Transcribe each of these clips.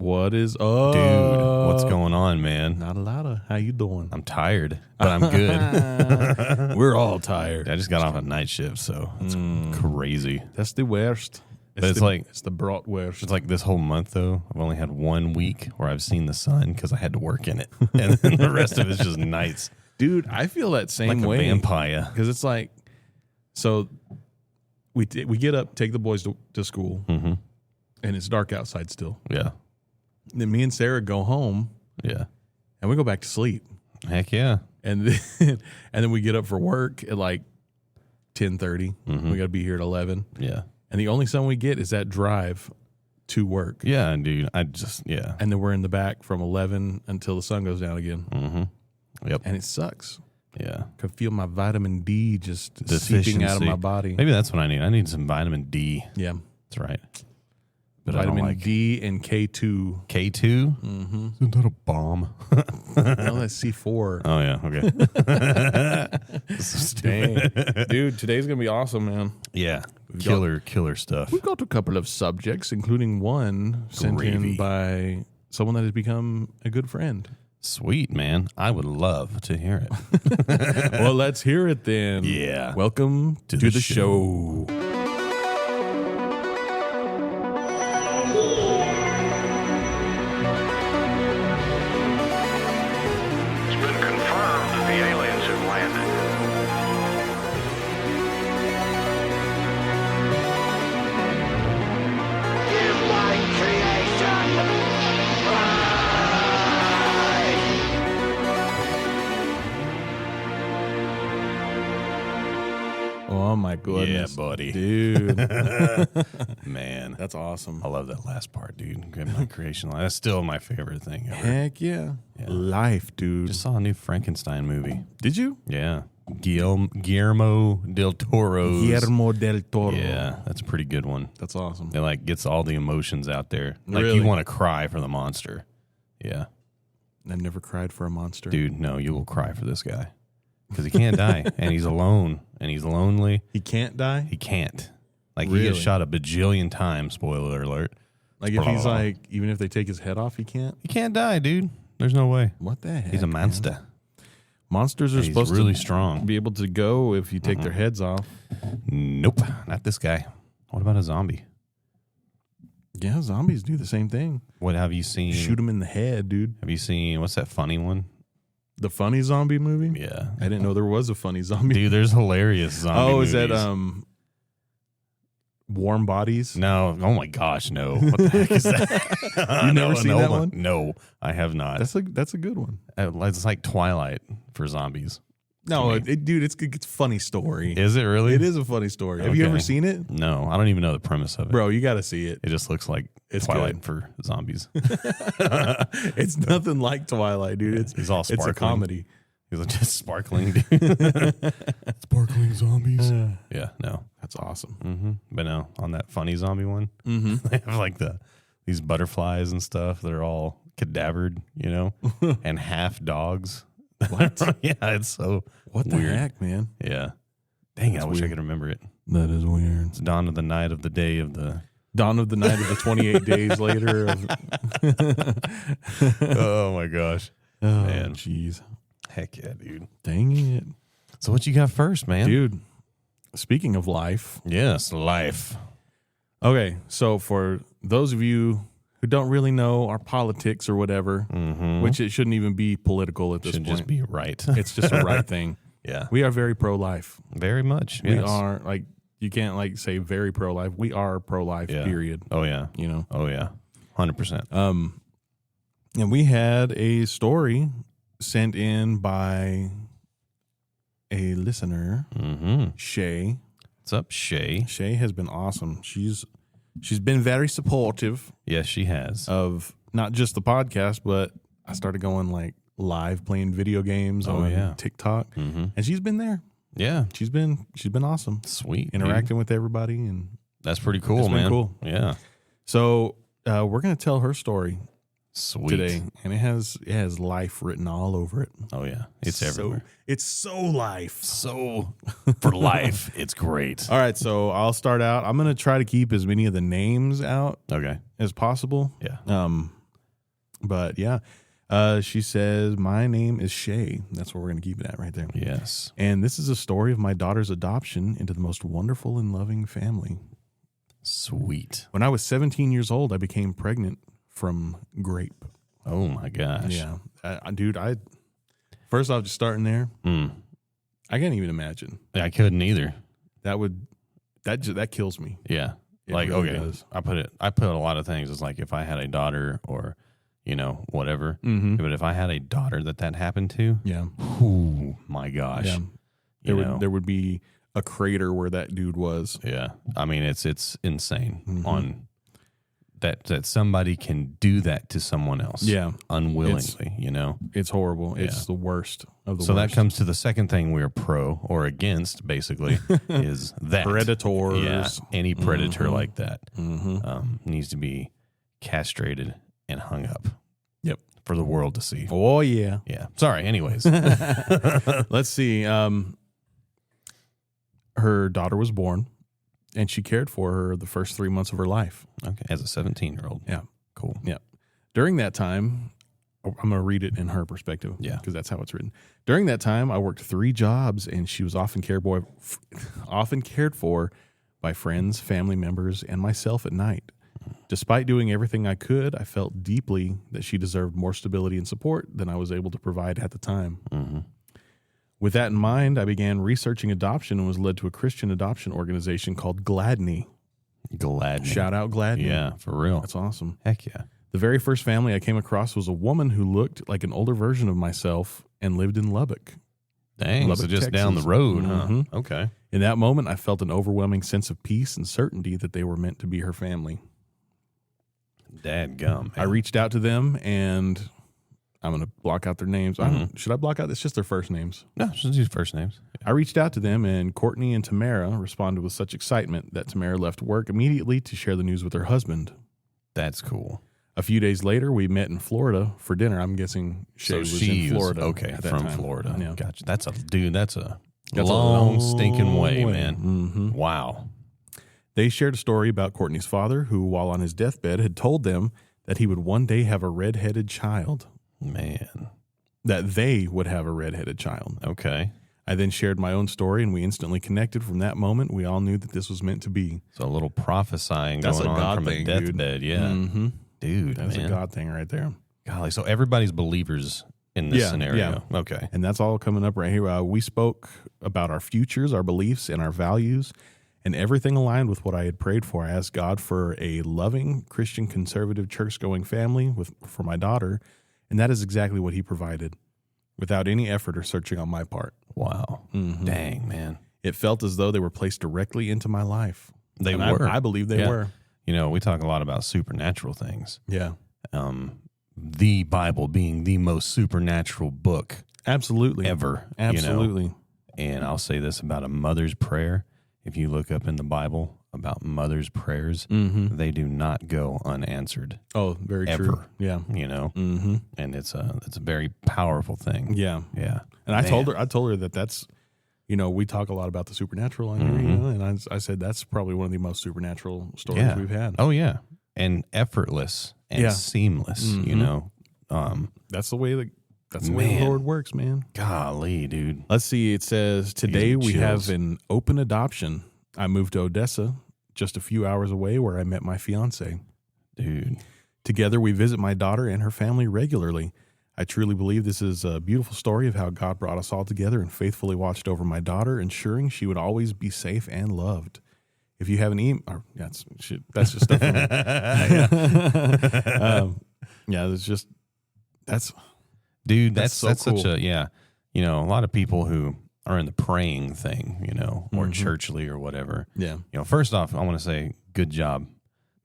What is up? Dude, what's going on, man? Not a lot of. How you doing? I'm tired, but I'm good. We're all tired. I just got off a night shift, so it's crazy. That's the worst. But it's the brought worst. It's like this whole month, though, I've only had 1 week where I've seen the sun because I had to work in it. And then the rest of it's just nights. Dude, I feel that same Like a way. vampire. Because it's like, so we get up, take the boys to school, Mm-hmm. and it's dark outside still. Yeah. Then me and Sarah go home, Yeah. and we go back to sleep. Heck yeah. And then we get up for work at like 10:30. Mm-hmm. We got to be here at 11. Yeah. And the only sun we get is that drive to work. Yeah, dude. And then we're in the back from 11 until the sun goes down again. Mm-hmm. Yep. And it sucks. Yeah. Could feel my vitamin D just seeping out of my body. Maybe that's what I need. I need some vitamin D. Yeah. That's right. But Vitamin D and K2. K2? Mm-hmm. Isn't that a bomb? No, that's C4. Oh, yeah. Okay. This is stupid. Dang. Dude, today's going to be awesome, man. Yeah. Killer stuff. We've got a couple of subjects, including one sent in by someone that has become a good friend. Sweet, man. I would love to hear it. Well, let's hear it then. Yeah. Welcome to the show. Oh my goodness. Yeah, buddy. Dude. Man. That's awesome. I love that last part, dude. Great my creation line. That's still my favorite thing ever. Heck yeah. Life, dude. Just saw a new Frankenstein movie. Did you? Yeah. Guillermo del Toro's. Guillermo del Toro. Yeah, that's a pretty good one. That's awesome. It like gets all the emotions out there. Like Really? you want to cry for the monster. Yeah. I've never cried for a monster. Dude, no, you will cry for this guy. Because he can't die. And he's alone. And he's lonely. He can't die? He can't. Like, Really? he gets shot a bajillion times, spoiler alert. Like, if he's like, even if they take his head off, he can't? He can't die, dude. There's no way. What the heck? He's a monster. Man? Monsters are He's supposed really to strong. be able to go if you take their heads off. Nope. Not this guy. What about a zombie? Yeah, zombies do the same thing. What have you seen? Shoot them in the head, dude. Have you seen, what's that funny one? The funny zombie movie? Yeah. I didn't know there was a funny zombie. Dude, there's hilarious zombie movies. Is that Warm Bodies? No. Oh my gosh, no. What the heck is that? You never seen that one? No, I have not. That's a good one. It's like Twilight for zombies. No, dude, it's a funny story. Is it really? It is a funny story. Have you ever seen it? No, I don't even know the premise of it. Bro, you got to see it. It just looks like It's Twilight good. for zombies. It's nothing like Twilight, dude. He's all sparkling. It's a comedy. He's like just sparkling, dude. Sparkling zombies. Yeah, no. That's awesome. Mm-hmm. But no, on that funny zombie one, they have like these butterflies and stuff that are all cadavered, you know, and half dogs. What? Yeah, it's so What the weird. heck, man? Yeah. Dang, That's I wish I weird. could remember it. That is weird. It's dawn of the night of the day of the... Dawn of the night of the 28 days later. Oh, my gosh. Oh, Man. jeez. Heck yeah, dude. Dang it. So what you got first, man? Dude, speaking of life. Yes, life. Okay, so for those of you who don't really know our politics or whatever, which it shouldn't even be political at this Should point. just be right. It's just a right thing. Yeah. We are very pro-life. Very much. We yes. are, like, you can't, like, say very pro-life. We are pro-life, Yeah. period. Oh, yeah. You know? Oh, yeah. 100%. And we had a story sent in by a listener, Shay. What's up, Shay? Shay has been awesome. She's been very supportive Yes, she has. of not just the podcast, but I started going like live playing video games on TikTok, and she's been there. Yeah. She's been awesome, Sweet. interacting with everybody, and That's pretty cool, It's been man. cool. Yeah. so we're gonna tell her story Sweet. today, and it has life written all over it. Oh, yeah. It's everywhere. It's so life. So, for life, it's great. All right, so I'll start out. I'm gonna try to keep as many of the names out Okay. as possible. Yeah. But yeah, she says, my name is Shay. That's where we're going to keep it at right there. Yes. And this is a story of my daughter's adoption into the most wonderful and loving family. Sweet. When I was 17 years old, I became pregnant from grape. Oh my gosh. Yeah. Dude, first off, just starting there, I can't even imagine. I couldn't either. That kills me. Yeah. It Like, really okay, does. I put a lot of things. It's like if I had a daughter or, whatever. Mm-hmm. But if I had a daughter that happened to, Yeah. oh my gosh. Yeah. There would be a crater where that dude was. Yeah. I mean, it's insane Mm-hmm. on that somebody can do that to someone else. Yeah. Unwillingly, It's horrible. Yeah. It's the worst of the So worst. that comes to the second thing we're pro or against, basically, is that. Predators. Yeah, any predator Mhm. like that Mm-hmm. needs to be castrated and hung up. Yep. For the world to see. Oh, yeah. Yeah. Sorry. Anyways. Let's see. Her daughter was born, and she cared for her the first 3 months of her life. Okay. As a 17-year-old. Yeah. Cool. Yeah. During that time, I'm going to read it in her perspective. Yeah. Because that's how it's written. During that time, I worked 3 jobs, and she was often cared for by friends, family members, and myself at night. Despite doing everything I could, I felt deeply that she deserved more stability and support than I was able to provide at the time. Mm-hmm. With that in mind, I began researching adoption and was led to a Christian adoption organization called Gladney. Glad. Shout out Gladney. Yeah, for real. That's awesome. Heck yeah. The very first family I came across was a woman who looked like an older version of myself and lived in Lubbock. Dang, Lubbock, so just Texas. down the road, Mhm. huh? Okay. In that moment, I felt an overwhelming sense of peace and certainty that they were meant to be her family. Dadgum. I reached out to them, and I'm going to block out their names. Should I block out? It's just their first names. No, just use first names. I reached out to them, and Courtney and Tamara responded with such excitement that Tamara left work immediately to share the news with her husband. That's cool. A few days later, we met in Florida for dinner. I'm guessing Shay was in Florida. Okay, at that from time. Florida. Yeah. Gotcha. That's a That's a long stinking way, way. man. Mhm. Wow. They shared a story about Courtney's father, who, while on his deathbed, had told them that he would one day have a redheaded child. Man. That they would have a redheaded child. Okay. I then shared my own story, and we instantly connected. From that moment, we all knew that this was meant to be. So a little prophesying That's going a on God from thing, a dude. deathbed. Yeah. Mm-hmm. Dude, That's man. a God thing right there. Golly. So everybody's believers in this scenario. Yeah. Okay. And that's all coming up right here. We spoke about our futures, our beliefs, and our values, and everything aligned with what I had prayed for. I asked God for a loving, Christian, conservative, church-going family for my daughter, and that is exactly what he provided, without any effort or searching on my part. Wow. Mhm. Dang, man. It felt as though they were placed directly into my life. They And were. I believe they Yeah. were. We talk a lot about supernatural things. Yeah. The Bible being the most supernatural book Absolutely. ever. Absolutely. And I'll say this about a mother's prayer. If you look up in the Bible about mother's prayers, Mm-hmm. they do not go unanswered, Oh, very Ever. true. Yeah. Mm-hmm. and it's a very powerful thing. Yeah. Yeah. And I Man. told her that that's, we talk a lot about the supernatural on here, Mhm. and I said that's probably one of the most supernatural stories we've had. Oh yeah. And effortless and Yeah. seamless, Mhm. That's the way the Man. Lord works, man. Golly, dude. Let's see. It says today we have chills. an open adoption. I moved to Odessa, just a few hours away, where I met my fiance. Dude. Together, we visit my daughter and her family regularly. I truly believe this is a beautiful story of how God brought us all together and faithfully watched over my daughter, ensuring she would always be safe and loved. If you have an email, that's just stuff. That's Dude, That's so that's cool. such a a lot of people who are in the praying thing, or Mhm. churchly or whatever. yeah, First off, I want to say good job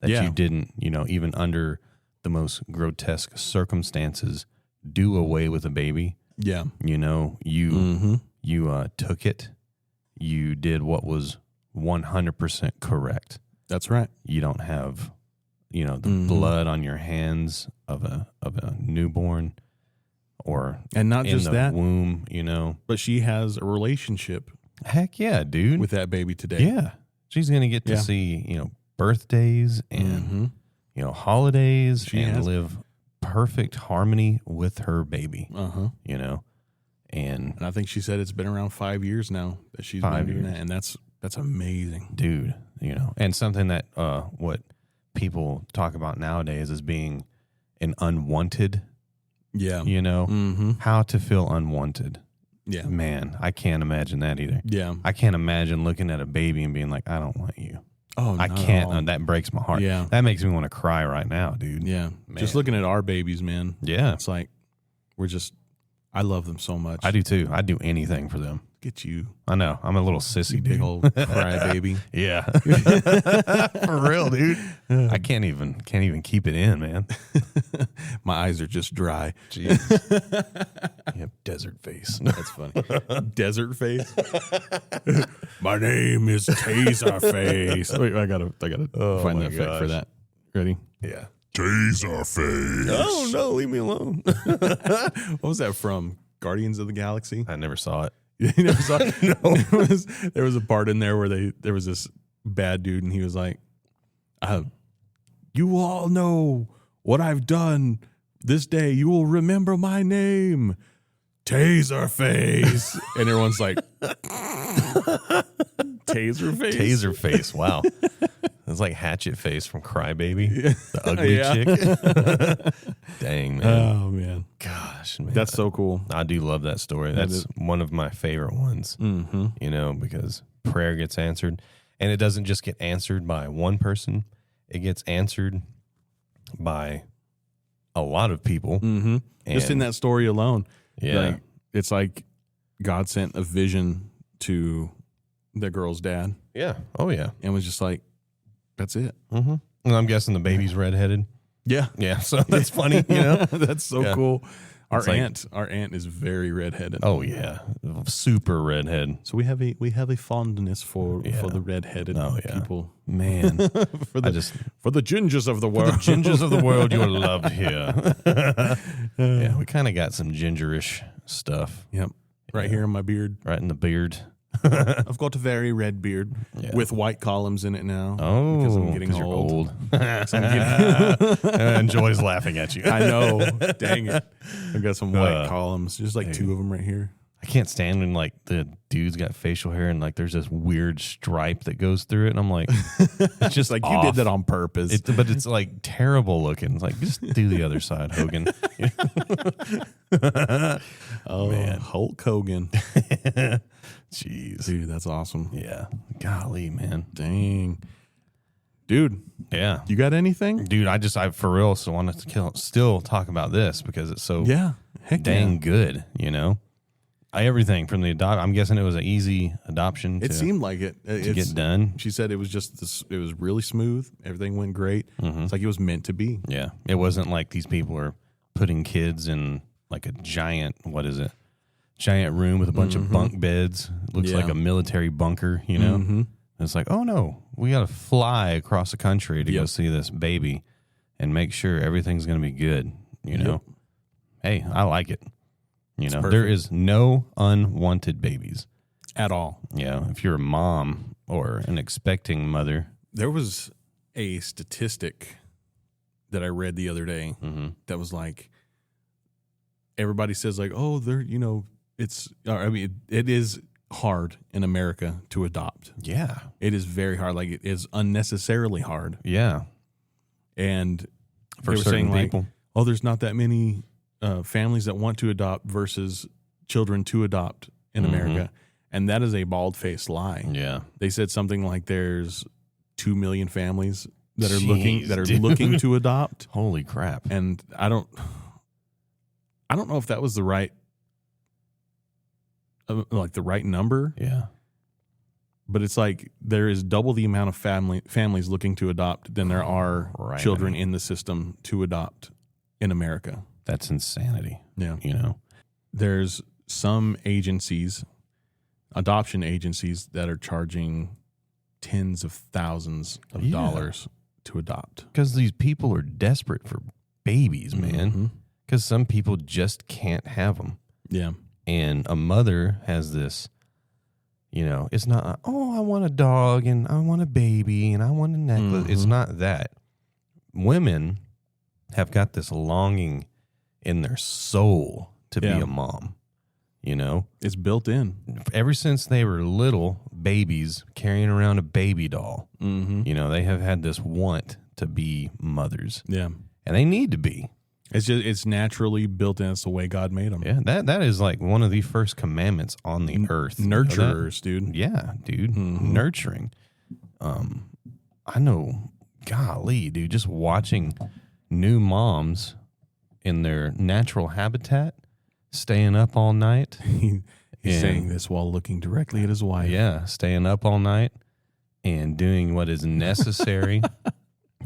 that Yeah. you didn't, even under the most grotesque circumstances, do away with a baby. yeah. You Mm-hmm. you took it. You did what was 100% correct. That's right. You don't have, the Mhm. blood on your hands of a newborn or And not in just the that, womb, but she has a relationship Heck yeah, dude. with that baby today. Yeah. She's going to get to Yeah. see, birthdays and, Mhm. holidays She and has. live perfect harmony with her baby. You know, and I think she said it's been around 5 years now that she's been doing that, and that's amazing, dude. You know, and something that what people talk about nowadays as being an unwanted. Yeah, you know, how to feel unwanted. Yeah, man, I can't imagine that either. Yeah, I can't imagine looking at a baby and being like, I don't want you. Oh, I can't. That breaks my heart. Yeah, that makes me want to cry right now, dude. Yeah, man. Just looking at our babies, man. Yeah, it's like I love them so much. I do too. I'd do anything for them. Get you. I know. I'm a little sissy, dude. Big old cry baby. Yeah, for real, dude. I can't even keep it in, man. My eyes are just dry. Jeez. You have desert face. That's funny. Desert face. My name is Taser Face. Wait, I gotta find the effect for that. Ready? Yeah. Taser Face. Oh no, leave me alone. What was that from? Guardians of the Galaxy? I never saw it. You never saw it? No. There was a part in there where there was this bad dude, and he was like, you all know what I've done this day. You will remember my name, Taser Face. And everyone's like, Taser Face? Taser Face, wow. It's like Hatchet Face from Crybaby, the ugly chick. Dang, man. Oh, man. Gosh, man. That's so cool. I do love that story. That's one of my favorite ones, you know, because prayer gets answered. And it doesn't just get answered by one person. It gets answered by a lot of people. Just in that story alone. Yeah. Like, it's like God sent a vision to the girl's dad. Yeah. Oh, yeah. And was just like, that's it. And I'm guessing the baby's redheaded. Yeah. Yeah. So that's funny, you know? That's so cool. Our aunt is very redheaded. Oh yeah, super redhead. So we have a fondness for the redheaded people. Man, for the gingers of the world. For the gingers of the world, you're loved here. Yeah, we kind of got some gingerish stuff. Yep, right here in my beard. Right in the beard. I've got a very red beard with white columns in it now. Oh, because I'm getting old. And Joy's laughing at you. I know. Dang it. I've got some white columns. Just like two of them right here. I can't stand when like the dude's got facial hair and like there's this weird stripe that goes through it. And I'm like, it's just like off. You did that on purpose. But it's like terrible looking. It's like, just do the other side, Hogan. Oh, man. Hulk Hogan. Jeez. Dude, that's awesome. Yeah. Golly, man. Dang. Dude. Yeah. You got anything? Dude, I for real wanted to still talk about this because it's so dang good, you know? Everything from the I'm guessing it was an easy adoption. It seemed like it. To get done. She said it was just it was really smooth. Everything went great. It's like it was meant to be. Yeah. It wasn't like these people are putting kids in like a giant, giant room with a bunch of bunk beds. Looks like a military bunker, you know? And it's like, oh no, we got to fly across the country to go see this baby and make sure everything's going to be good, you know? Hey, I like it. You know, there is no unwanted babies at all. Yeah. If you're a mom or an expecting mother. There was a statistic that I read the other day that was like, everybody says like, oh, it is hard in America to adopt. Yeah. It is very hard. Like, it is unnecessarily hard. Yeah. And for certain people, like, oh, there's not that many families that want to adopt versus children to adopt in America. And that is a bald-faced lie. Yeah. They said something like there's 2 million families that are looking to adopt. Holy crap. And I don't know if that was the right number. Yeah. But it's like there is double the amount of families looking to adopt than there are children in the system to adopt in America. That's insanity. Yeah. You know, there's some adoption agencies that are charging tens of thousands of dollars to adopt. Because these people are desperate for babies, man. Because some people just can't have them. Yeah. And a mother has this, you know, it's not, oh, I want a dog and I want a baby and I want a necklace. It's not that. Women have got this longing in their soul to be a mom. You know, it's built in. Ever since they were little babies carrying around a baby doll, you know, they have had this want to be mothers. Yeah. And they need to be. It's naturally built in. It's the way God made them. Yeah, that is like one of the first commandments on the earth. Nurturers, dude. Yeah, dude. Nurturing. I know, golly, dude, just watching new moms in their natural habitat, staying up all night. He's saying this while looking directly at his wife. Yeah, staying up all night and doing what is necessary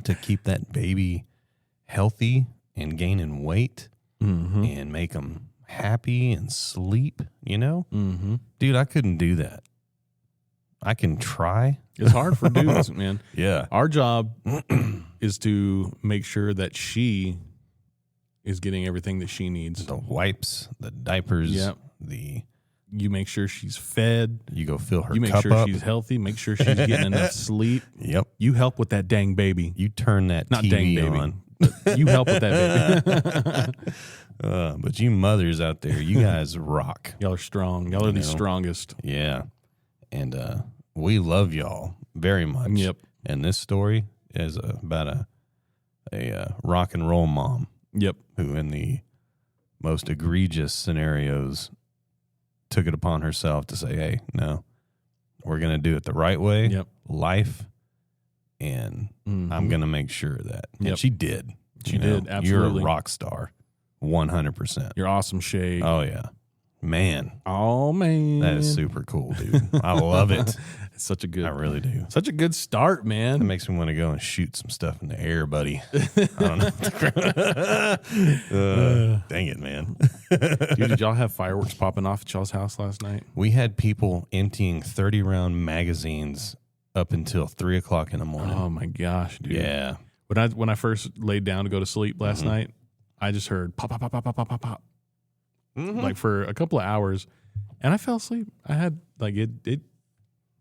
to keep that baby healthy and gaining weight and make them happy and sleep, you know? Dude, I couldn't do that. I can try. It's hard for dudes, man. Yeah. Our job is to make sure that she is getting everything that she needs. The wipes, the diapers, you make sure she's fed. You go fill her cup up. You make sure she's healthy. Make sure she's getting enough sleep. Yep. You help with that dang baby. You turn that Not TV dang baby. on. You help with that baby. But you mothers out there, you guys rock. Y'all are strong. Y'all are the strongest. Yeah. And we love y'all very much. Yep. And this story is about a rock and roll mom. Yep. Who in the most egregious scenarios took it upon herself to say, hey, no, we're going to do it the right way. Yep. Life. And I'm going to make sure of that. Yep. And she did. She did, absolutely. You're a rock star. 100%. You're awesome, Shay. Oh, yeah. Man. Oh, man. That is super cool, dude. I love it. It's such a good. I really do. Such a good start, man. It makes me want to go and shoot some stuff in the air, buddy. I don't know. Dang it, man. Dude, did y'all have fireworks popping off at y'all's house last night? We had people emptying 30-round magazines up until 3 o'clock in the morning. Oh, my gosh, dude. Yeah. When I first laid down to go to sleep last night, I just heard pop, pop, pop, pop, pop, pop, pop, pop. Like for a couple of hours, and I fell asleep. I had it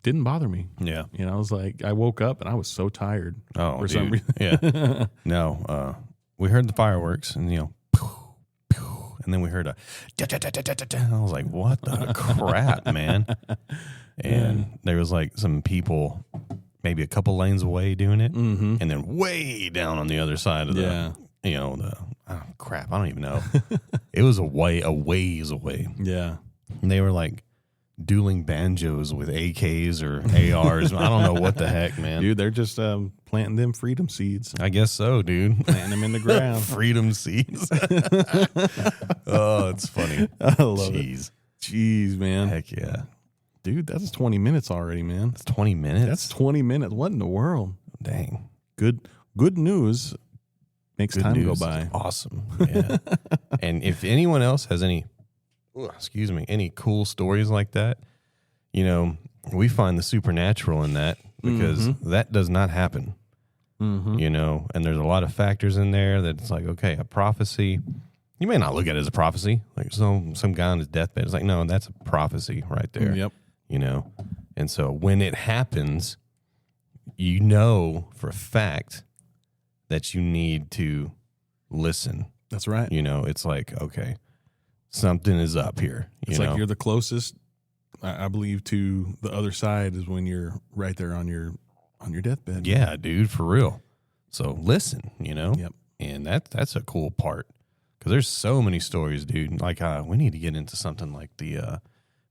didn't bother me. Yeah. You know, I was like, I woke up and I was so tired. Oh, for dude. some reason. Yeah. No, we heard the fireworks and, you know, pew, pew, and then we heard a I was like, what the crap, man? And there was like some people maybe a couple lanes away doing it, and then way down on the other side of the, you know, crap, I don't even know. It was a ways away. Yeah. And they were like dueling banjos with AKs or ARs. I don't know what the heck, man. Dude, they're just planting them freedom seeds. I guess so, dude. Planting them in the ground. Freedom seeds. Oh, it's funny. I love it. Jeez, man. Heck yeah. Dude, that's 20 minutes already, man. That's 20 minutes? That's 20 minutes. What in the world? Dang. Good news makes Good time news go by. Awesome. Yeah. And if anyone else has any cool stories like that, you know, we find the supernatural in that because that does not happen. You know, and there's a lot of factors in there that it's like, okay, a prophecy, you may not look at it as a prophecy. Like some guy on his deathbed, it's like, no, that's a prophecy right there. Yep. You know, and so when it happens, you know for a fact that you need to listen. That's right. You know, it's like, okay, something is up here. It's like you're the closest, I believe, to the other side is when you're right there on your deathbed. Yeah, dude, for real. So listen, you know. Yep. And that's a cool part because there's so many stories, dude. Like we need to get into something like the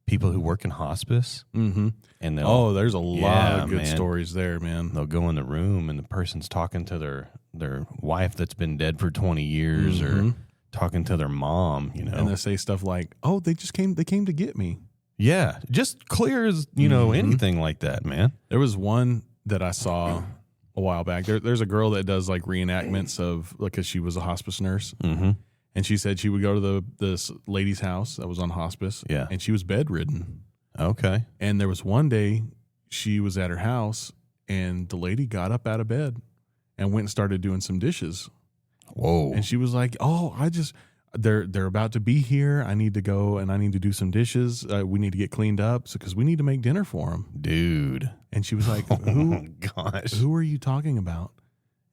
people who work in hospice. And there's a lot of good stories there, man. They'll go in the room and the person's talking to their wife that's been dead for 20 years or talking to their mom, you know. And they say stuff like, "Oh, they came to get me." Yeah, just clear as, you know, anything like that, man. There was one that I saw a while back. There's a girl that does like reenactments of, like, because she was a hospice nurse. And she said she would go to this lady's house that was on hospice. Yeah. And she was bedridden. Okay. And there was one day she was at her house and the lady got up out of bed and went and started doing some dishes. Whoa. And she was like, "Oh, they're about to be here. I need to go and I need to do some dishes. We need to get cleaned up because we need to make dinner for them." Dude. And she was like, "Oh, gosh. Who are you talking about?"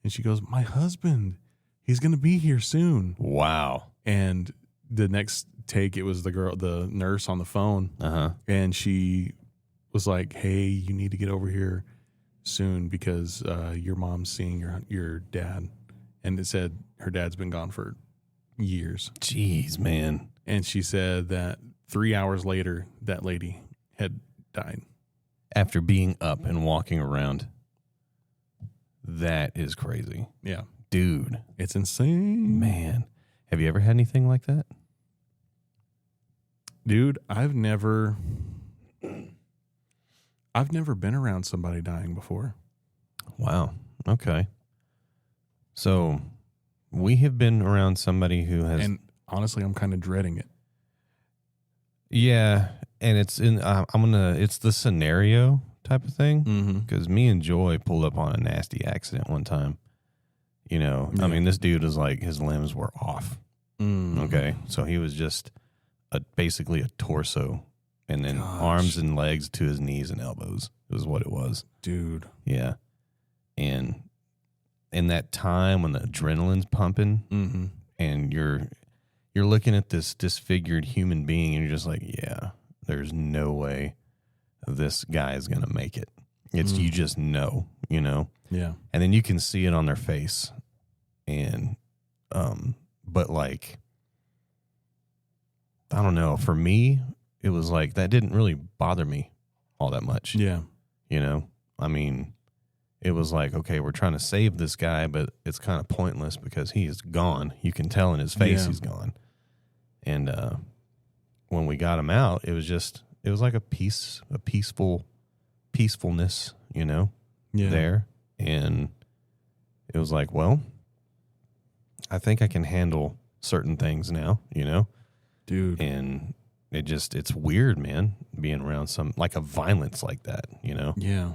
And she goes, "My husband. he's going to be here soon. Wow. And the next take, it was the nurse on the phone. And she was like, hey, you need to get over here soon because your mom's seeing your dad. And it said her dad's been gone for years. Jeez, man. And she said that 3 hours later, that lady had died. After being up and walking around. That is crazy. Yeah. Dude. It's insane. Man. Have you ever had anything like that? Dude, I've never been around somebody dying before. Wow. Okay. So we have been around somebody who has, and honestly, I'm kind of dreading it. Yeah, and it's it's the scenario type of thing because me and Joy pulled up on a nasty accident one time. You know, I mean, this dude was like his limbs were off. Okay, so he was just basically a torso, and then arms and legs to his knees and elbows is what it was, dude. Yeah, and in that time when the adrenaline's pumping, and you're looking at this disfigured human being, and you're just like, yeah, there's no way this guy is gonna make it. It's you just know, you know. Yeah. And then you can see it on their face, and but like, I don't know. For me, it was like that didn't really bother me all that much. Yeah. You know, I mean, it was like, okay, we're trying to save this guy, but it's kind of pointless because he is gone. You can tell in his face he's gone. And when we got him out, it was like a peacefulness, you know, there. And it was like, well, I think I can handle certain things now, you know, dude. And it's weird, man, being around like a violence like that, you know? Yeah.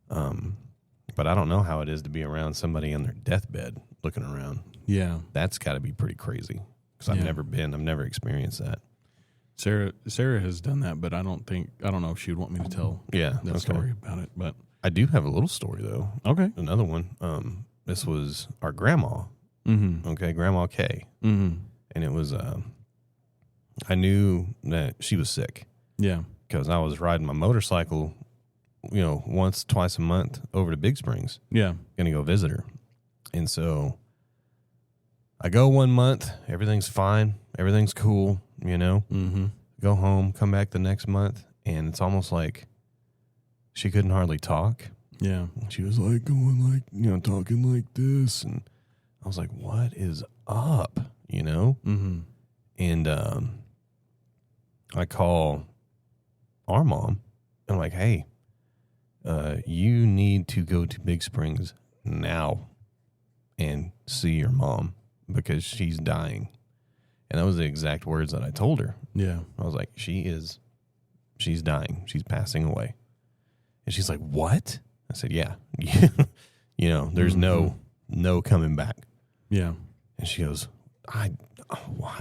But I don't know how it is to be around somebody on their deathbed looking around. Yeah. That's got to be pretty crazy because I've never experienced that. Sarah has done that, but I don't know if she would want me to tell that story about it. But I do have a little story though. Okay. Another one. This was our grandma. Okay. Grandma Kay. And it was, I knew that she was sick. Yeah. Because I was riding my motorcycle, you know, twice a month over to Big Springs. Yeah. Gonna go visit her. And so I go 1 month, everything's fine, everything's cool, you know. Go home, come back the next month, and it's almost like she couldn't hardly talk. Yeah. She was like going like, you know, talking like this. And I was like, what is up, you know? And I call our mom, and I'm like, hey, you need to go to Big Springs now and see your mom because she's dying. And that was the exact words that I told her. Yeah. I was like, she's dying. She's passing away. And she's like, what? I said, yeah. You know, there's no coming back. Yeah. And she goes, I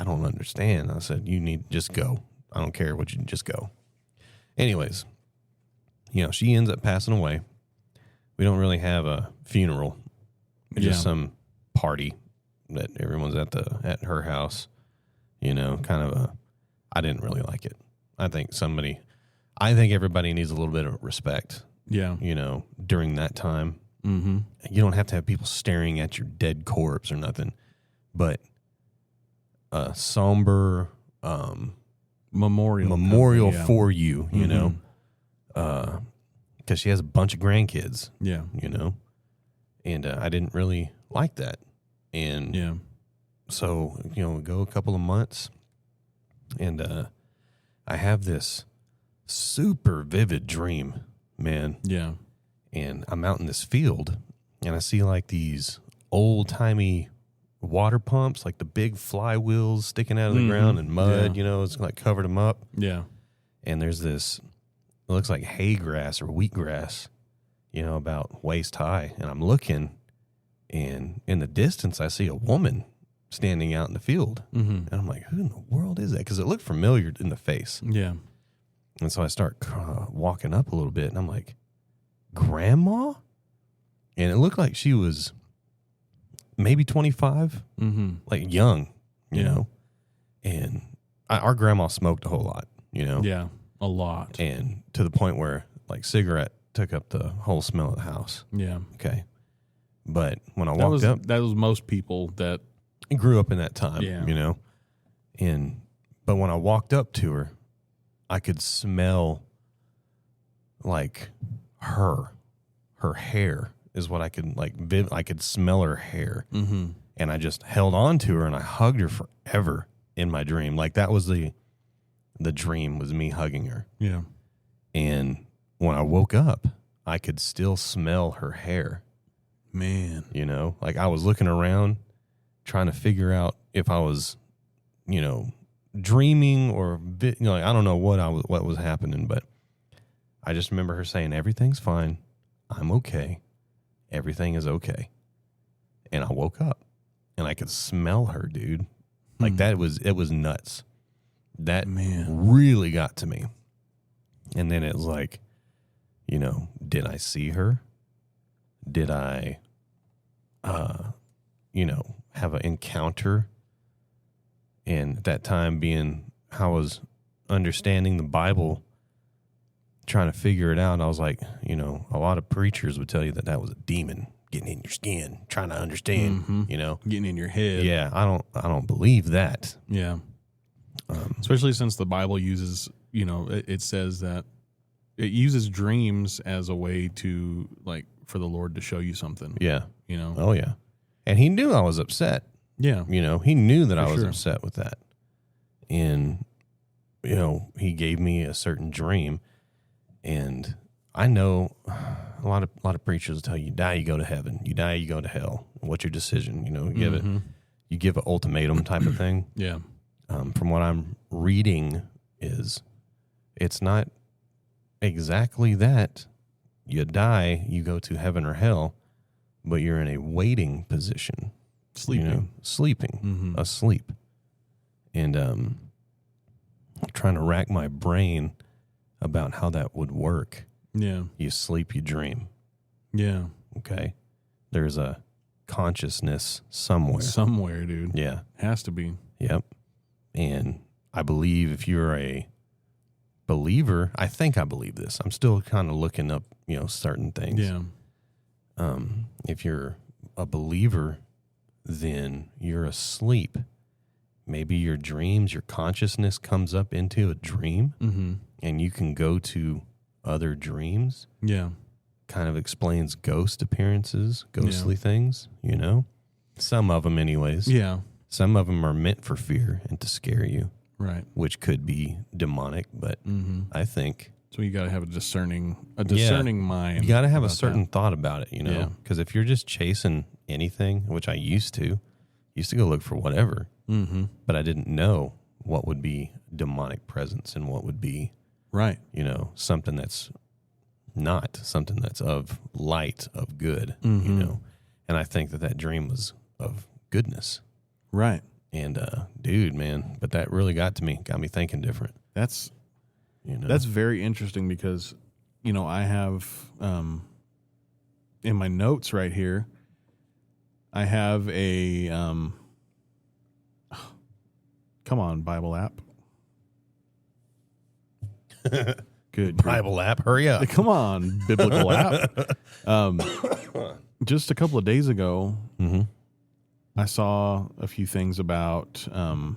don't understand. I said, you need just go. I don't care what you just go. Anyways, you know, she ends up passing away. We don't really have a funeral. It's just some party that everyone's at her house. You know, kind of I didn't really like it. I think everybody needs a little bit of respect. Yeah. You know, during that time. You don't have to have people staring at your dead corpse or nothing. But a somber memorial for you, you know, because she has a bunch of grandkids. Yeah. You know, and I didn't really like that. And so, you know, go a couple of months, and I have this super vivid dream, man. Yeah. And I'm out in this field, and I see like these old-timey water pumps, like the big flywheels sticking out of the ground and mud, you know, it's like covered them up. Yeah. And there's this, it looks like hay grass or wheatgrass, you know, about waist high. And I'm looking, and in the distance, I see a woman standing out in the field. And I'm like, who in the world is that? Because it looked familiar in the face. Yeah. And so I start walking up a little bit, and I'm like, Grandma? And it looked like she was maybe 25, like young, you know. And our grandma smoked a whole lot, you know. Yeah, a lot. And to the point where, like, cigarette took up the whole smell of the house. Yeah. Okay. But when I walked up... That was most people that... grew up in that time, you know. But when I walked up to her, I could smell, like, her hair is what I could, like, I could smell her hair. Mm-hmm. And I just held on to her and I hugged her forever in my dream. Like, that was the dream, was me hugging her. Yeah. And when I woke up, I could still smell her hair. Man. You know, like, I was looking around trying to figure out if I was, you know, dreaming or, you know, like, I don't know what was happening, but I just remember her saying, everything's fine. I'm okay. Everything is okay. And I woke up and I could smell her, dude. Like, it was nuts. That really got to me. And then it was like, you know, did I see her? Did I, you know, have an encounter? And at that time, being how I was understanding the Bible, trying to figure it out, I was like, you know, a lot of preachers would tell you that was a demon getting in your skin, trying to understand, you know, getting in your head. Yeah, I don't believe that. Yeah, especially since the Bible uses, you know, it says that it uses dreams as a way to, like, for the Lord to show you something. Yeah, you know. Oh yeah, and He knew I was upset. Yeah, you know, He knew that I was upset with that, and you know, He gave me a certain dream, and I know a lot of preachers will tell you, die, you go to heaven. You die, you go to hell. What's your decision? You know, you give an ultimatum type of thing. Yeah. From what I'm reading, it's not exactly that. You die, you go to heaven or hell, but you're in a waiting position, sleeping, asleep, and I'm trying to rack my brain about how that would work. Yeah. You sleep, you dream. Yeah. Okay. There's a consciousness somewhere. Somewhere, dude. Yeah. Has to be. Yep. And I believe if you're a believer, I think I believe this. I'm still kind of looking up, you know, certain things. Yeah. If you're a believer, then you're asleep. Maybe your dreams, your consciousness comes up into a dream, and you can go to other dreams. Yeah. Kind of explains ghost appearances, ghostly things, you know? Some of them anyways. Yeah. Some of them are meant for fear and to scare you. Right. Which could be demonic, but I think... So you got to have a discerning mind. You got to have a certain thought about it, you know? Because if you're just chasing anything, which I used to go look for whatever, but I didn't know what would be demonic presence and what would be, right, you know, something that's not, something that's of light, of good, you know? And I think that dream was of goodness. Right. And, dude, man, but that really got me thinking different. That's very interesting because, you know, I have, in my notes right here, I have a, come on, Bible app. Good. Bible app, hurry up. Come on, biblical app. Just a couple of days ago, I saw a few things about, oh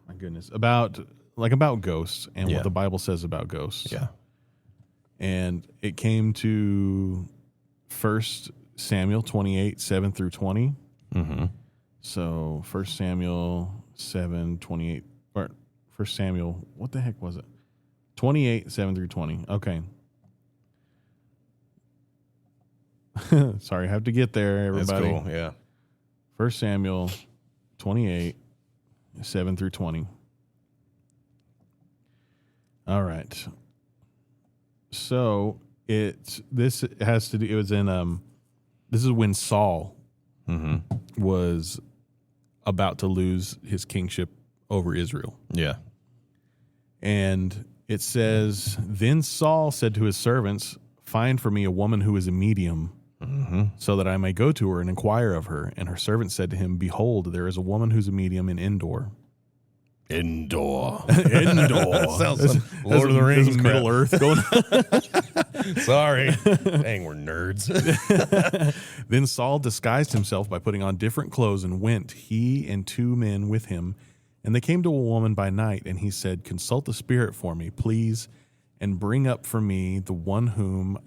my goodness, about ghosts and what the Bible says about ghosts. Yeah. And it came to 1 Samuel 28, 7 through 20. So 1 Samuel 7, 28, or 1 Samuel, what the heck was it? 28, 7 through 20. Okay. Sorry, I have to get there, everybody. That's cool, yeah. 1 Samuel 28, 7 through 20. All right. So this has to do, it was in, this is when Saul was about to lose his kingship over Israel. Yeah. And it says, then Saul said to his servants, find for me a woman who is a medium so that I may go to her and inquire of her. And her servant said to him, Behold, there is a woman who's a medium in Endor. Endor. Sounds like Lord of the Rings Middle Earth going. Sorry. Dang, we're nerds. Then Saul disguised himself by putting on different clothes and went, he and 2 men with him. And they came to a woman by night, and he said, Consult the Spirit for me, please, and bring up for me the one whom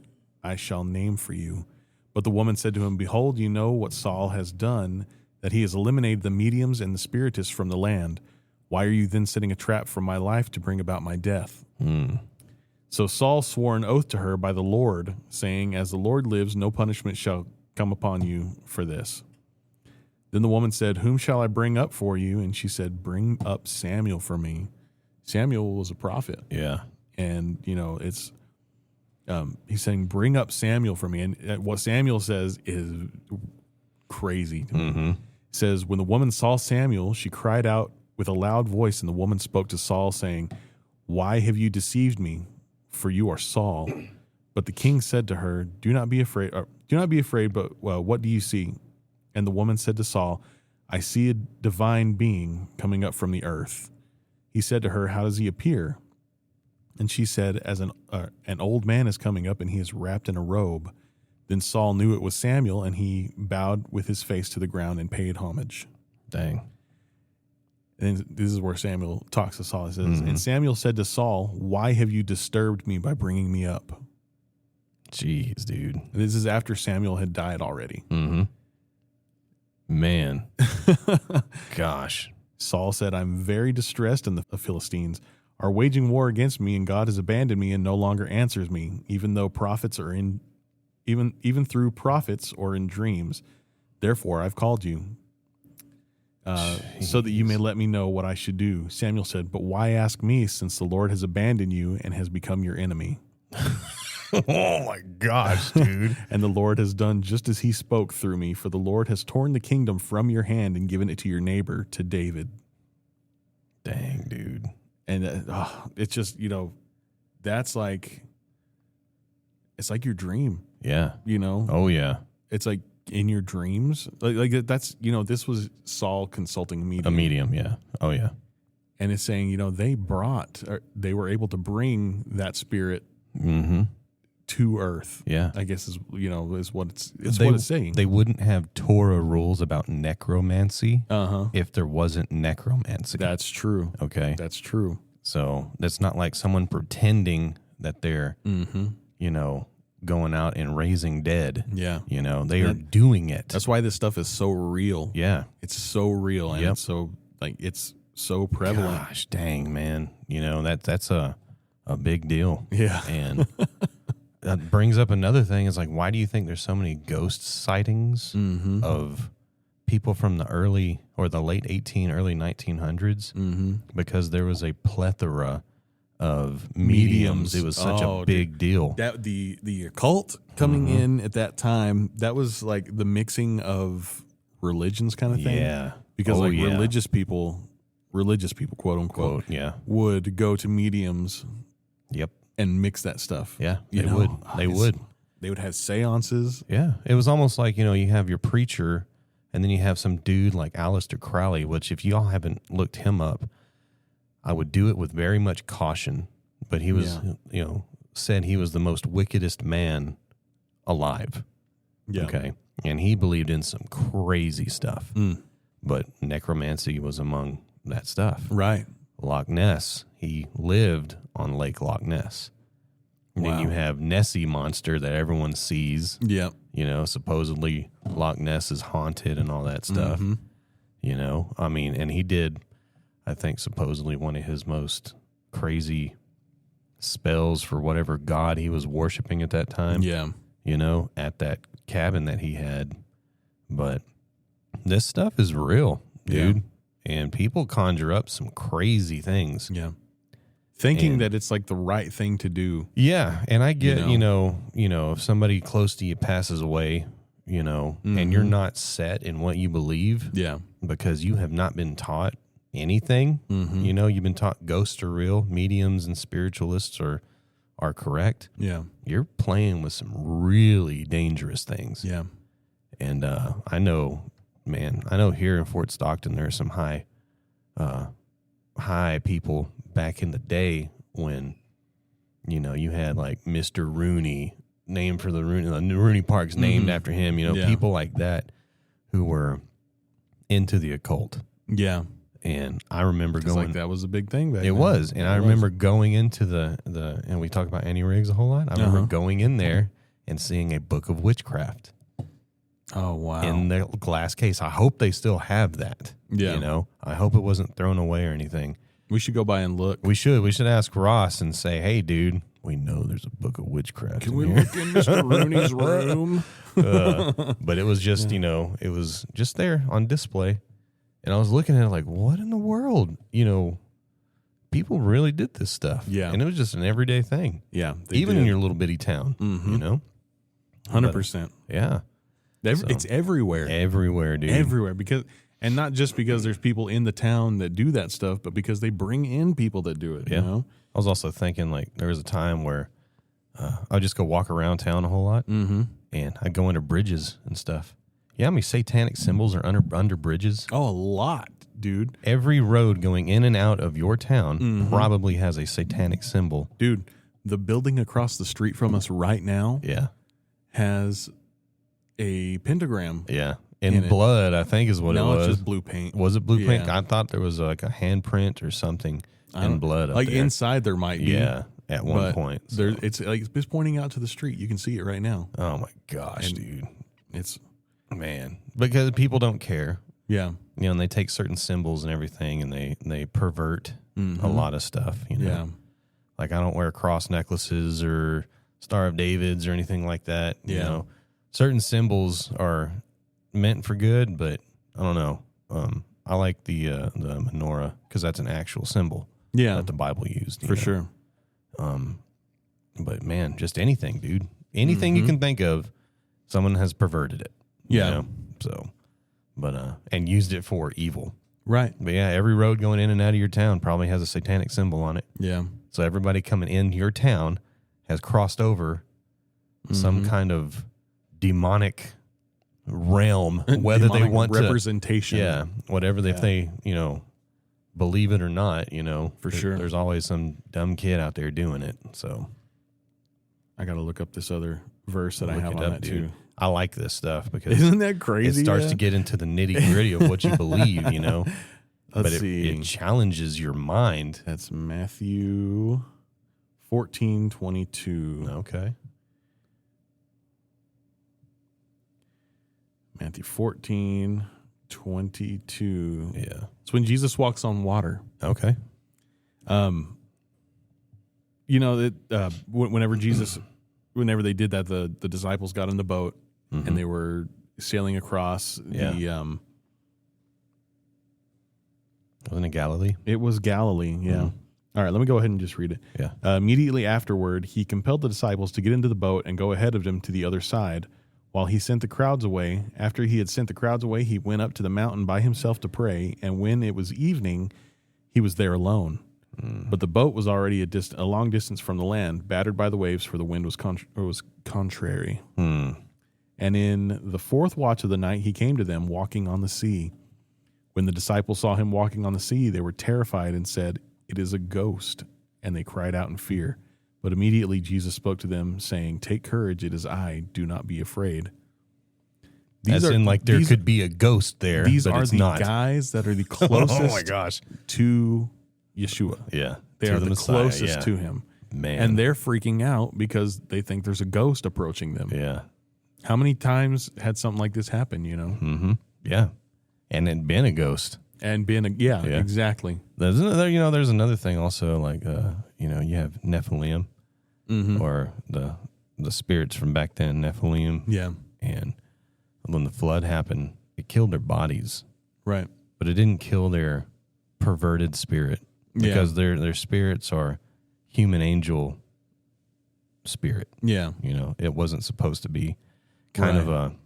I shall name for you. But the woman said to him, Behold, you know what Saul has done, that he has eliminated the mediums and the spiritists from the land. Why are you then setting a trap for my life to bring about my death? So Saul swore an oath to her by the Lord, saying, As the Lord lives, no punishment shall come upon you for this. Then the woman said, Whom shall I bring up for you? And she said, Bring up Samuel for me. Samuel was a prophet. Yeah. And, it's, he's saying, Bring up Samuel for me. And what Samuel says is crazy to me. It says, When the woman saw Samuel, she cried out with a loud voice, and the woman spoke to Saul, saying, Why have you deceived me? For you are Saul. But the king said to her, Do not be afraid, but what do you see? And the woman said to Saul, I see a divine being coming up from the earth. He said to her, How does he appear? And she said, As an old man is coming up, and he is wrapped in a robe. Then Saul knew it was Samuel, and he bowed with his face to the ground and paid homage. Dang. And this is where Samuel talks to Saul. He says, And Samuel said to Saul, Why have you disturbed me by bringing me up? Jeez, dude. And this is after Samuel had died already. Man. Gosh. Saul said, I'm very distressed, and the Philistines are waging war against me, and God has abandoned me and no longer answers me, even through prophets or in dreams. Therefore, I've called you. So that you may let me know what I should do. Samuel said, But why ask me, since the Lord has abandoned you and has become your enemy? Oh my gosh, dude. And the Lord has done just as he spoke through me, for the Lord has torn the kingdom from your hand and given it to your neighbor, to David. Dang, dude. And it's just, that's like, it's like your dream. Yeah. Oh, yeah. It's like, in your dreams, like that's this was Saul consulting a medium, yeah. Oh yeah. And it's saying they were able to bring that spirit to earth. Yeah, I guess is what it's saying. They wouldn't have Torah rules about necromancy if there wasn't necromancy. That's true. Okay, that's true. So that's not like someone pretending that they're going out and raising dead. Yeah. They are doing it. That's why this stuff is so real. Yeah. It's so real. And it's so it's so prevalent. Gosh, dang, man. That's a big deal. Yeah. And that brings up another thing is like, why do you think there's so many ghost sightings of people from the early or the late early 1900s? Because there was a plethora of mediums. It was such a big deal. That the occult coming in at that time, that was like the mixing of religions kind of thing. Yeah. Because religious people, quote unquote, would go to mediums. Yep. And mix that stuff. Yeah. They would. They would have seances. Yeah. It was almost like, you have your preacher and then you have some dude like Aleister Crowley, which if y'all haven't looked him up, I would do it with very much caution, but he was, said he was the most wickedest man alive. Yeah. Okay. And he believed in some crazy stuff, but necromancy was among that stuff. Right. Loch Ness. He lived on Lake Loch Ness. And then you have Nessie monster that everyone sees. Yeah. Supposedly Loch Ness is haunted and all that stuff. And he did, I think, supposedly one of his most crazy spells for whatever god he was worshiping at that time. Yeah. At that cabin that he had. But this stuff is real, dude. Yeah. And people conjure up some crazy things. Yeah. Thinking that it's like the right thing to do. Yeah. And I get, if somebody close to you passes away, and you're not set in what you believe. Yeah. Because you have not been taught anything. You've been taught ghosts are real, mediums and spiritualists are are correct, Yeah. you're playing with some really dangerous things. Yeah. And I know here in Fort Stockton there are some high people back in the day when, you had like Mr. Rooney, named for the Rooney Park's named after him, people like that who were into the occult. Yeah. And I remember going, like that was a big thing back then. It was. And I remember going into the and we talk about Annie Riggs a whole lot. I remember going in there and seeing a book of witchcraft. Oh, wow. In the glass case. I hope they still have that. Yeah. I hope it wasn't thrown away or anything. We should go by and look. We should ask Ross and say, hey, dude, we know there's a book of witchcraft. Can we look in Mr. Rooney's room? But it was just, it was just there on display. And I was looking at it like, what in the world? People really did this stuff. Yeah. And it was just an everyday thing. Yeah. Even in your little bitty town, 100%. Yeah. It's everywhere. Everywhere, dude. Everywhere. And not just because there's people in the town that do that stuff, but because they bring in people that do it. Yeah. I was also thinking, like, there was a time where I'd just go walk around town a whole lot, and I'd go under bridges and stuff. Yeah, how many satanic symbols are under bridges? Oh, a lot, dude. Every road going in and out of your town probably has a satanic symbol. Dude, the building across the street from us right now has a pentagram. Yeah. In blood, I think is what it was. No, it's just blue paint. Was it blue paint? I thought there was like a handprint or something in blood up like there. Inside there might be. Yeah, at one point. So. It's like it's pointing out to the street. You can see it right now. Oh, my gosh, dude. It's... Man, because people don't care. Yeah. And they take certain symbols and everything and they pervert a lot of stuff, Yeah. Like I don't wear cross necklaces or Star of Davids or anything like that. Yeah. Certain symbols are meant for good, but I don't know. I like the menorah because that's an actual symbol that the Bible used. For sure. But man, just anything, dude. Anything you can think of, someone has perverted it. Yeah. So, but, and used it for evil. Right. But yeah, every road going in and out of your town probably has a satanic symbol on it. Yeah. So everybody coming in your town has crossed over some kind of demonic realm, whether demonic they want representation. Yeah. Whatever if they, believe it or not, For sure. There's always some dumb kid out there doing it. So I got to look up this other verse that I have on that too. I like this stuff because isn't that crazy? It starts to get into the nitty gritty of what you believe, Let's see. It challenges your mind. That's Matthew 14:22. Okay. Matthew 14:22. Yeah. It's when Jesus walks on water. Okay. Whenever they did that, the disciples got in the boat and they were sailing across the. Wasn't it Galilee? It was Galilee. Yeah. All right, let me go ahead and just read it. Yeah. Immediately afterward, he compelled the disciples to get into the boat and go ahead of him to the other side, while he sent the crowds away. After he had sent the crowds away, he went up to the mountain by himself to pray. And when it was evening, he was there alone. But the boat was already a long distance from the land, battered by the waves, for the wind was contrary. And in the fourth watch of the night, he came to them walking on the sea. When the disciples saw him walking on the sea, they were terrified and said, "It is a ghost." And they cried out in fear. But immediately Jesus spoke to them, saying, "Take courage, it is I. Do not be afraid." There could be a ghost there. These but are it's the not. guys that are the closest oh my gosh. to Yeshua. Yeah. They are the closest to him. Man. And they're freaking out because they think there's a ghost approaching them. Yeah. How many times had something like this happen, Mm-hmm. Yeah. And it'd been a ghost. And been exactly. There's another thing also, like, you have Nephilim or the spirits from back then, Nephilim. Yeah. And when the flood happened, it killed their bodies. Right. But it didn't kill their perverted spirit because their spirits are human angel spirit. Yeah. It wasn't supposed to be kind of an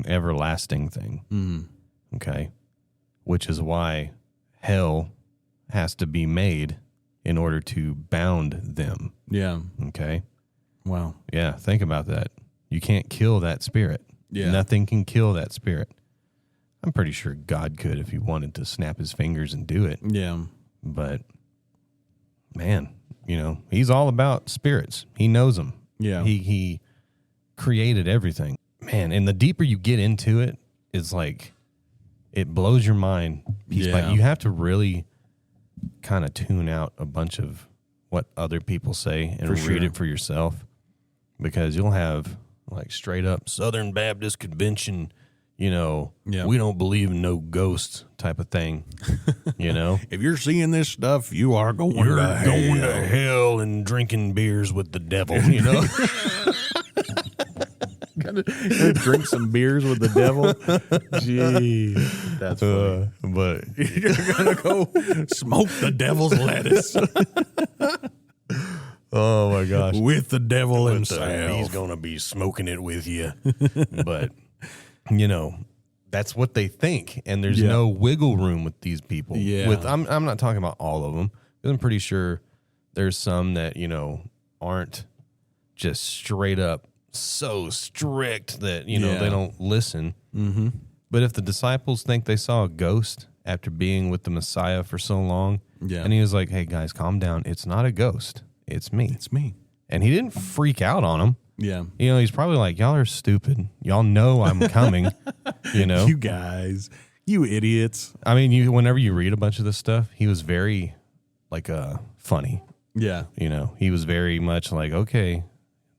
everlasting thing. Mm-hmm. Okay. Which is why hell has to be made in order to bound them. Yeah. Okay. Wow. Yeah. Think about that. You can't kill that spirit. Yeah. Nothing can kill that spirit. I'm pretty sure God could if he wanted to snap his fingers and do it. Yeah. But man, he's all about spirits. He knows them. Yeah. He created everything. Man, and the deeper you get into it, it's like it blows your mind. Like you have to really kind of tune out a bunch of what other people say and read it for yourself, because you'll have like straight up Southern Baptist Convention, we don't believe in no ghosts type of thing. If you're seeing this stuff, you are going to hell and drinking beers with the devil, Gotta drink some beers with the devil. Gee, that's funny. But You're gonna go smoke the devil's lettuce oh my gosh, with the devil himself. He's gonna be smoking it with you. But that's what they think, and there's no wiggle room with these people. Yeah, I'm not talking about all of them, because I'm pretty sure there's some that aren't just straight up so strict that they don't listen. Mm-hmm. But if the disciples think they saw a ghost after being with the Messiah for so long, and he was like, "Hey guys, calm down. It's not a ghost. It's me. It's me." And he didn't freak out on them. Yeah. He's probably like, "Y'all are stupid. Y'all know I'm coming." You guys, you idiots. I mean, whenever you read a bunch of this stuff, he was very funny. Yeah. He was very much like, "Okay,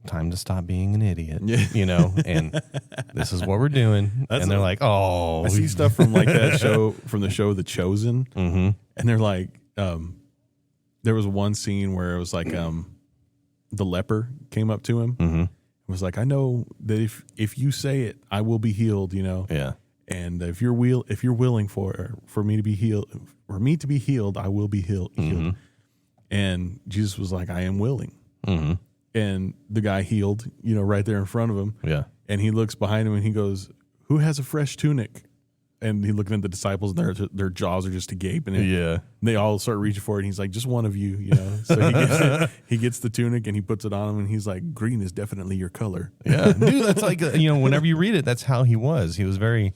time to stop being an idiot." And this is what we're doing. And they're like, "Oh." I see stuff from like that show, from the show The Chosen. Mm-hmm. And they're like, there was one scene where it was like the leper came up to him. Mm-hmm. It was like, "I know that if you say it, I will be healed, Yeah. And if you're willing for me to be healed, I will be healed." Mm-hmm. And Jesus was like, "I am willing." Mm-hmm. And the guy healed, right there in front of him. Yeah. And he looks behind him and he goes, "Who has a fresh tunic?" And he looking at the disciples, and their jaws are just agape. And they all start reaching for it. And he's like, "Just one of you, So he gets the tunic and he puts it on him. And he's like, "Green is definitely your color." Yeah. Dude, that's like, whenever you read it, that's how he was. He was very,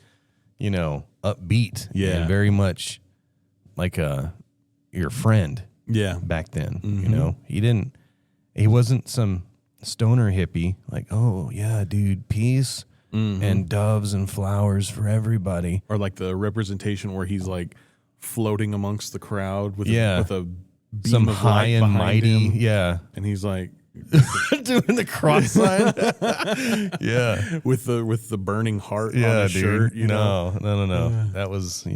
upbeat. Yeah. And very much like your friend. Yeah. Back then, Mm-hmm. He wasn't some stoner hippie like, "Oh yeah, dude, peace and doves and flowers for everybody." Or like the representation where he's like floating amongst the crowd with a beam some of high light and behind mighty. him. Yeah. And he's like doing the cross sign. Yeah. with the burning heart on Yeah, his dude. shirt. No. That was,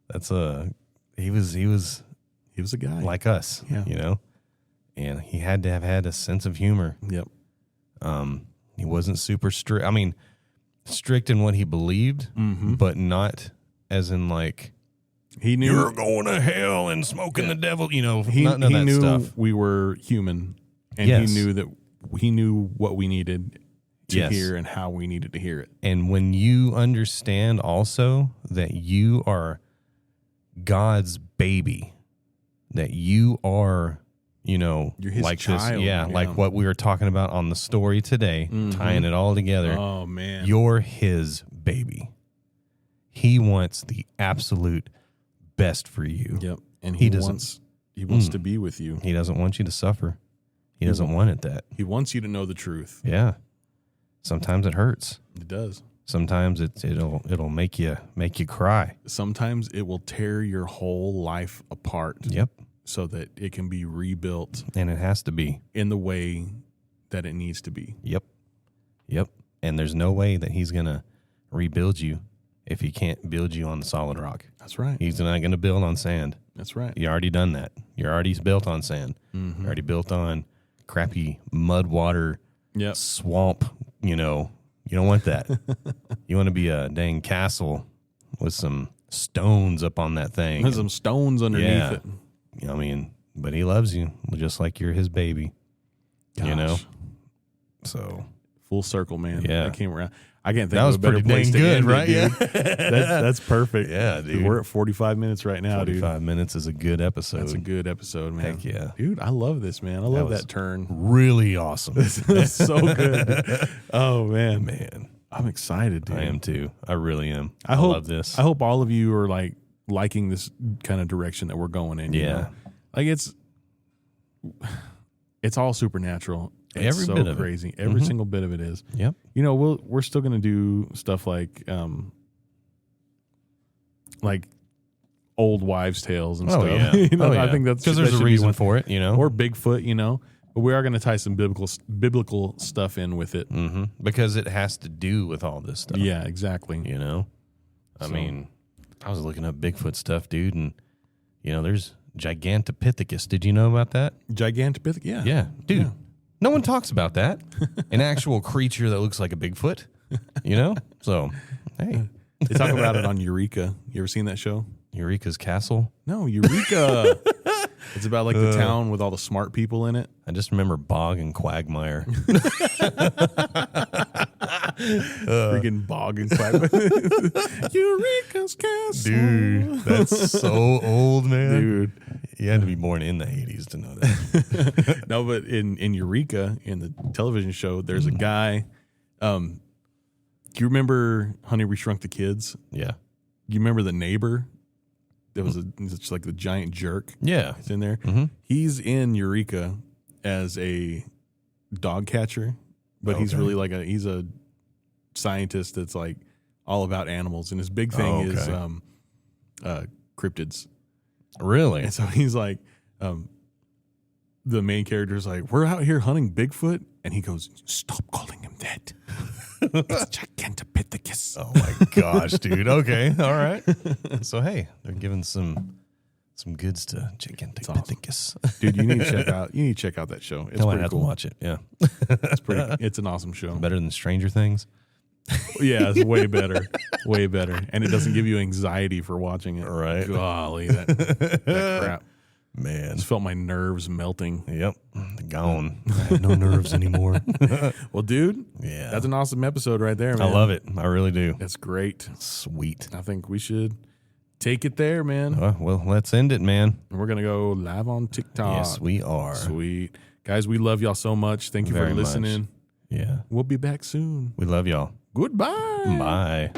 that's he was a guy like us, and he had to have had a sense of humor. Yep. He wasn't super strict. I mean, strict in what he believed, but not as in like, he knew "You're going to hell and smoking the devil." He none of he that knew stuff. we were human, and he knew what we needed to hear and how we needed to hear it. And when you understand also that you are God's baby, that you are, You're his like child. this, like what we were talking about on the story today, tying it all together. Oh man, you're his baby. He wants the absolute best for you. Yep, and he wants to be with you. He doesn't want you to suffer. He doesn't want it that. He wants you to know the truth. Yeah. Sometimes it hurts. It does. Sometimes it'll make you cry. Sometimes it will tear your whole life apart. Yep. So that it can be rebuilt. And it has to be. In the way that it needs to be. Yep. And there's no way that he's going to rebuild you if he can't build you on the solid rock. That's right. He's not going to build on sand. That's right. You already done that. You're already built on sand. You're already built on crappy mud water swamp. You don't want that. You want to be a dang castle with some stones up on that thing. There's some stones underneath it. But he loves you just like you're his baby. Gosh. So full circle, man. Yeah. I came around. I can't think That of was a better pretty place dang to end good, right? it, dude. That's perfect. Yeah, dude. We're at 45 minutes right now, 45 dude. minutes is a good episode. That's a good episode, man. Heck yeah. Dude, I love this, man. I love was that turn. Really awesome. That's so good. Oh, man. Man, I'm excited, dude. I am too. I really am. I hope, love this. I hope all of you are like liking this kind of direction that we're going in. You Yeah. know? Like it's all supernatural. It's Every so bit of it. crazy. Every single bit of it is. Yep. You know, we're still going to do stuff like old wives' tales and stuff. Yeah. You know, I think that's because there's a reason for it, you know. Or Bigfoot, you know. But we are going to tie some biblical stuff in with it. Mm-hmm. Because it has to do with all this stuff. Yeah, exactly. You know? I mean, I was looking up Bigfoot stuff, dude, and, you know, there's Gigantopithecus. Did you know about that? Gigantopithecus? Yeah. Yeah. Dude, Yeah. no one talks about that. An actual creature that looks like a Bigfoot, you know? So, hey. They talk about it on Eureka. You ever seen that show? Eureka's Castle? No, Eureka. It's about like the town with all the smart people in it. I just remember Bog and Quagmire. Freaking Bog and Quagmire. Eureka's Castle. Dude, that's so old, man. Dude. You had to be born in the 80s to know that. No, but in Eureka, in the television show, there's a guy. Do you remember Honey, We Shrunk the Kids? Yeah. You remember the neighbor? That was it's like the giant jerk. Yeah. It's in there. Mm-hmm. He's in Eureka as a dog catcher, but he's really like he's a scientist that's like all about animals, and his big thing is cryptids. Really? And so he's like, the main character is like, we're out here hunting Bigfoot, and he goes, stop calling him that. It's Gigantopithecus. Oh my gosh, dude. Okay. All right. So hey, they're giving some goods to Gigantopithecus. Dude, you need to check out that show. It's I might pretty have cool. to watch it. Yeah. It's an awesome show. Better than Stranger Things. Yeah, it's way better. Way better. And it doesn't give you anxiety for watching it. Right. Golly, that crap. Man. Just felt my nerves melting. Yep. Gone. I have no nerves anymore. Well, dude, Yeah. that's an awesome episode right there, man. I love it. I really do. That's great. Sweet. I think we should take it there, man. Well, let's end it, man. And we're going to go live on TikTok. Yes, we are. Sweet. Guys, we love y'all so much. Thank you Very for much. listening. Yeah. We'll be back soon. We love y'all. Goodbye. Bye.